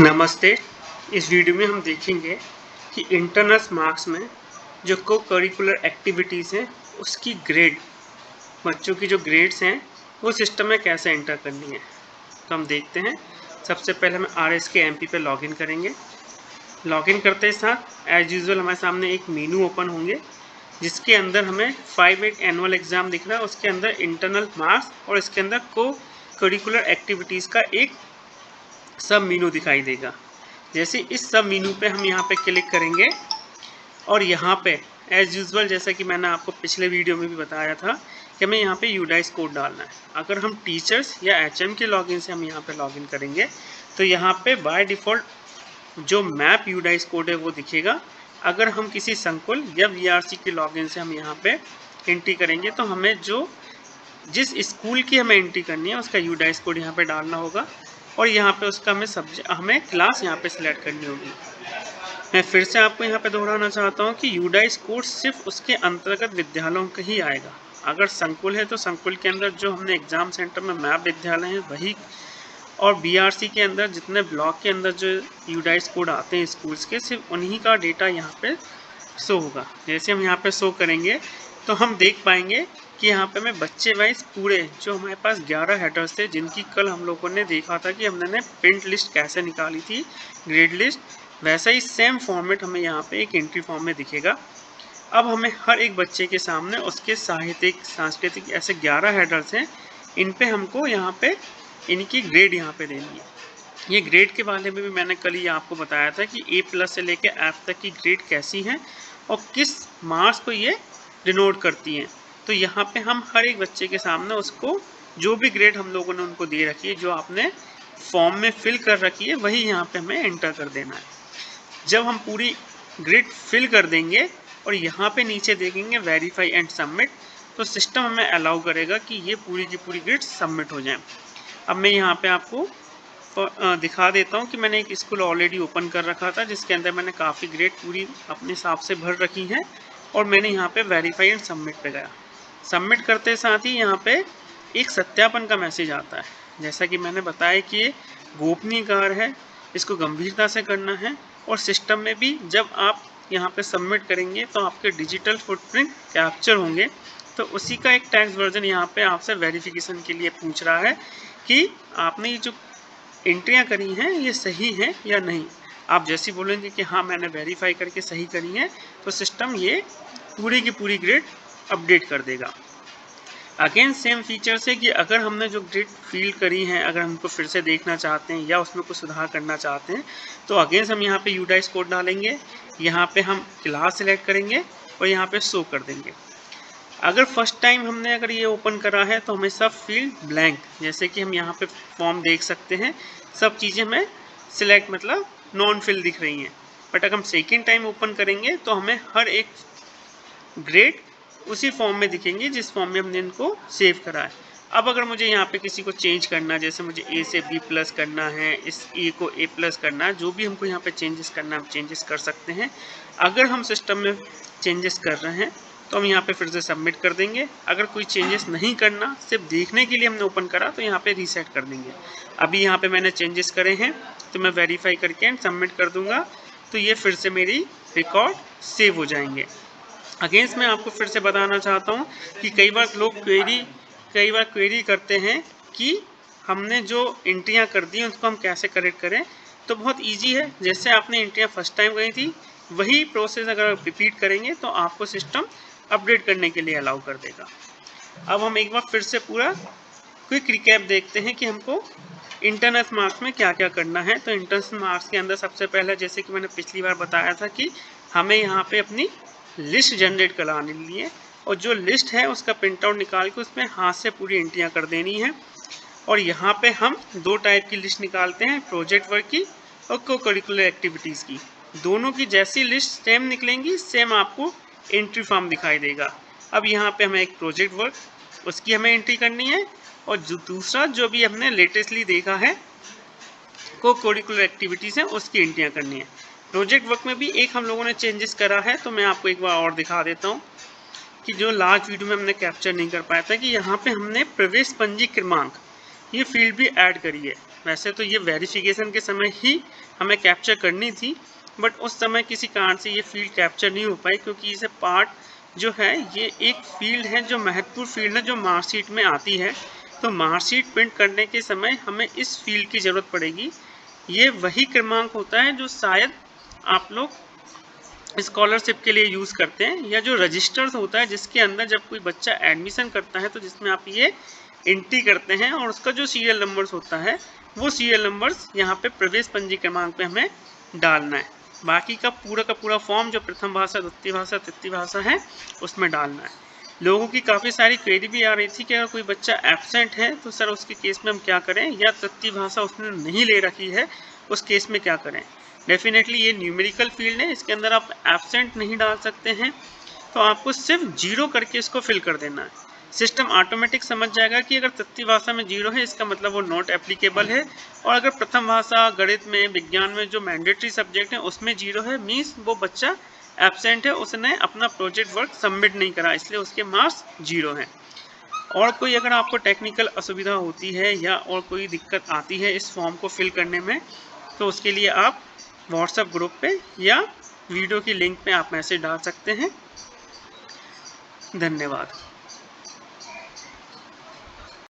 नमस्ते। इस वीडियो में हम देखेंगे कि इंटरनल मार्क्स में जो को करिकुलर एक्टिविटीज़ हैं उसकी ग्रेड, बच्चों की जो ग्रेड्स हैं वो सिस्टम में कैसे एंटर करनी है। तो हम देखते हैं। सबसे पहले हम RSK-MP पे लॉगिन करेंगे। लॉगिन करते साथ एज यूजुअल हमारे सामने एक मेनू ओपन होंगे जिसके अंदर हमें 5-8 एनुअल एग्ज़ाम दिख रहा है। उसके अंदर इंटरनल मार्क्स और इसके अंदर को करिकुलर एक्टिविटीज़ का एक सब मेनू दिखाई देगा। जैसे इस सब मेनू पे हम यहाँ पे क्लिक करेंगे और यहाँ पे एज यूजुअल जैसा कि मैंने आपको पिछले वीडियो में भी बताया था कि हमें यहाँ पे यूडाइस कोड डालना है। अगर हम टीचर्स या HM के लॉगिन से हम यहाँ पे लॉगिन करेंगे तो यहाँ पे बाय डिफ़ॉल्ट जो मैप यूडाइस कोड है वो दिखेगा। अगर हम किसी संकुल या VRC के लॉगिन से हम यहाँ पे एंट्री करेंगे तो हमें जिस स्कूल की हमें एंट्री करनी है उसका यूडाइस कोड यहाँ पे डालना होगा और यहाँ पे उसका हमें क्लास यहाँ पे सिलेक्ट करनी होगी। मैं फिर से आपको यहाँ पे दोहराना चाहता हूँ कि यूडाइस कोड सिर्फ उसके अंतर्गत विद्यालयों का ही आएगा। अगर संकुल है तो संकुल के अंदर जो हमने एग्ज़ाम सेंटर में मैप विद्यालय हैं वही, और BRC के अंदर जितने ब्लॉक के अंदर जो यूडाइस कोड आते हैं स्कूल्स के, सिर्फ उन्हीं का डेटा यहाँ पे शो होगा। जैसे हम यहाँ पे शो करेंगे तो हम देख पाएंगे कि यहाँ पे मैं बच्चे वाइज पूरे जो हमारे पास 11 हेडर्स थे जिनकी कल हम लोगों ने देखा था कि हमने प्रिंट लिस्ट कैसे निकाली थी, ग्रेड लिस्ट, वैसा ही सेम फॉर्मेट हमें यहाँ पे एक एंट्री फॉर्म में दिखेगा। अब हमें हर एक बच्चे के सामने उसके साहित्यिक, सांस्कृतिक, ऐसे 11 हेडर्स हैं। इन पे हमको यहाँ पे इनकी ग्रेड यहाँ पे देनी है। ये ग्रेड के बारे में भी मैंने कल ही आपको बताया था कि A+ से लेके F तक की ग्रेड कैसी है और किस मार्क्स को ये डिनोट करती हैं। तो यहाँ पे हम हर एक बच्चे के सामने उसको जो भी ग्रेड हम लोगों ने उनको दे रखी है, जो आपने फॉर्म में फिल कर रखी है, वही यहाँ पे हमें एंटर कर देना है। जब हम पूरी ग्रेड फिल कर देंगे और यहाँ पे नीचे देखेंगे वेरीफाई एंड सबमिट, तो सिस्टम हमें अलाउ करेगा कि ये पूरी की पूरी ग्रेड सबमिट हो जाए। अब मैं यहाँ पे आपको दिखा देता हूँ कि मैंने एक स्कूल ऑलरेडी ओपन कर रखा था जिसके अंदर मैंने काफ़ी ग्रेड पूरी अपने हिसाब से भर रखी हैं और मैंने यहाँ पे वेरीफाई एंड सबमिट पे गया। सबमिट करते साथ ही यहाँ पे एक सत्यापन का मैसेज आता है। जैसा कि मैंने बताया कि ये गोपनीय कार्य है, इसको गंभीरता से करना है और सिस्टम में भी जब आप यहाँ पे सबमिट करेंगे तो आपके डिजिटल फुटप्रिंट कैप्चर होंगे। तो उसी का एक टेक्स्ट वर्जन यहाँ पे आपसे वेरिफिकेशन के लिए पूछ रहा है कि आपने ये जो एंट्रियाँ करी हैं ये सही हैं या नहीं। आप जैसे ही बोलेंगे कि हाँ मैंने वेरीफाई करके सही करी है तो सिस्टम ये पूरी की पूरी ग्रेड अपडेट कर देगा। अगेन सेम फीचर्स है कि अगर हमने जो ग्रेड फील करी है, अगर हमको फिर से देखना चाहते हैं या उसमें कुछ सुधार करना चाहते हैं तो अगेन हम यहाँ पे यूडाइस कोड डालेंगे, यहाँ पे हम क्लास सेलेक्ट करेंगे और यहाँ पे शो कर देंगे। अगर फर्स्ट टाइम हमने अगर ये ओपन करा है तो हमें सब फील्ड ब्लैंक, जैसे कि हम यहाँ पे फॉर्म देख सकते हैं, सब चीज़ें हमें सिलेक्ट मतलब नॉन फिल दिख रही हैं। बट अगर हम सेकेंड टाइम ओपन करेंगे तो हमें हर एक ग्रेड उसी फॉर्म में दिखेंगे जिस फॉर्म में हमने इनको सेव करा है। अब अगर मुझे यहाँ पे किसी को चेंज करना है, जैसे मुझे A से B+ करना है, इस A को A+ करना है, जो भी हमको यहाँ पे चेंजेस करना है हम चेंजेस कर सकते हैं। अगर हम सिस्टम में चेंजेस कर रहे हैं तो हम यहाँ पे फिर से सबमिट कर देंगे। अगर कोई चेंजेस नहीं करना, सिर्फ देखने के लिए हमने ओपन करा, तो यहाँ पे रीसेट कर देंगे। अभी यहाँ पे मैंने चेंजेस करे हैं तो मैं वेरीफाई करके एंड सबमिट कर दूंगा, तो ये फिर से मेरी रिकॉर्ड सेव हो जाएंगे। अगेंस्ट मैं आपको फिर से बताना चाहता हूँ कि कई बार लोग क्वेरी करते हैं कि हमने जो एंट्रियाँ कर दी हैं उसको हम कैसे करेक्ट करें। तो बहुत इजी है, जैसे आपने एंट्रियाँ फर्स्ट टाइम गई थी वही प्रोसेस अगर आप रिपीट करेंगे तो आपको सिस्टम अपडेट करने के लिए अलाउ कर देगा। अब हम एक बार फिर से पूरा क्विक रिकैप देखते हैं कि हमको इंटरनल मार्क्स में क्या क्या करना है। तो इंटरनल मार्क्स के अंदर सबसे पहले, जैसे कि मैंने पिछली बार बताया था, कि हमें यहाँ पे अपनी लिस्ट जनरेट कराने लिए और जो लिस्ट है उसका प्रिंट आउट निकाल के उसमें हाथ से पूरी एंट्रियाँ कर देनी है। और यहाँ पे हम दो टाइप की लिस्ट निकालते हैं, प्रोजेक्ट वर्क की और को करिकुलर एक्टिविटीज़ की। दोनों की जैसी लिस्ट सेम निकलेंगी, सेम आपको एंट्री फॉर्म दिखाई देगा। अब यहाँ पे हमें एक प्रोजेक्ट वर्क, उसकी हमें एंट्री करनी है, और जो दूसरा जो भी हमने लेटेस्टली देखा है को करिकुलर एक्टिविटीज़ है उसकी एंट्रियाँ करनी है। प्रोजेक्ट वर्क में भी एक हम लोगों ने चेंजेस करा है, तो मैं आपको एक बार और दिखा देता हूँ कि जो लास्ट वीडियो में हमने कैप्चर नहीं कर पाया था, कि यहाँ पे हमने प्रवेश पंजी क्रमांक ये फील्ड भी ऐड करी है। वैसे तो ये वेरिफिकेशन के समय ही हमें कैप्चर करनी थी, बट उस समय किसी कारण से ये फील्ड कैप्चर नहीं हो पाई, क्योंकि इसे पार्ट जो है ये एक फील्ड है जो महत्वपूर्ण फील्ड है जो मार्कशीट में आती है। तो मार्कशीट प्रिंट करने के समय हमें इस फील्ड की ज़रूरत पड़ेगी। ये वही क्रमांक होता है जो शायद आप लोग स्कॉलरशिप के लिए यूज़ करते हैं, या जो रजिस्टर्स होता है जिसके अंदर जब कोई बच्चा एडमिशन करता है तो जिसमें आप ये एंट्री करते हैं, और उसका जो सीरियल नंबर्स होता है वो सीरियल नंबर्स यहाँ पे प्रवेश पंजी क्रमांक पे हमें डालना है। बाकी का पूरा फॉर्म जो प्रथम भाषा, द्वितीय भाषा, तृतीय भाषा है उसमें डालना है। लोगों की काफ़ी सारी क्वेरी भी आ रही थी कि अगर कोई बच्चा एब्सेंट है तो सर उसके केस में हम क्या करें, या तृतीय भाषा उसने नहीं ले रखी है उस केस में क्या करें। डेफिनेटली ये न्यूमेरिकल फील्ड है, इसके अंदर आप एब्सेंट नहीं डाल सकते हैं, तो आपको सिर्फ 0 करके इसको फिल कर देना है। सिस्टम ऑटोमेटिक समझ जाएगा कि अगर तृतीय भाषा में 0 है इसका मतलब वो नॉट एप्लीकेबल है, और अगर प्रथम भाषा, गणित में, विज्ञान में जो मैंडेटरी सब्जेक्ट है उसमें 0 है, मीन्स वो बच्चा एब्सेंट है, उसने अपना प्रोजेक्ट वर्क सबमिट नहीं करा, इसलिए उसके मार्क्स 0 हैं। और कोई अगर आपको टेक्निकल असुविधा होती है या और कोई दिक्कत आती है इस फॉर्म को फिल करने में, तो उसके लिए आप व्हाट्सएप ग्रुप पे या वीडियो की लिंक पे आप मैसेज डाल सकते हैं। धन्यवाद।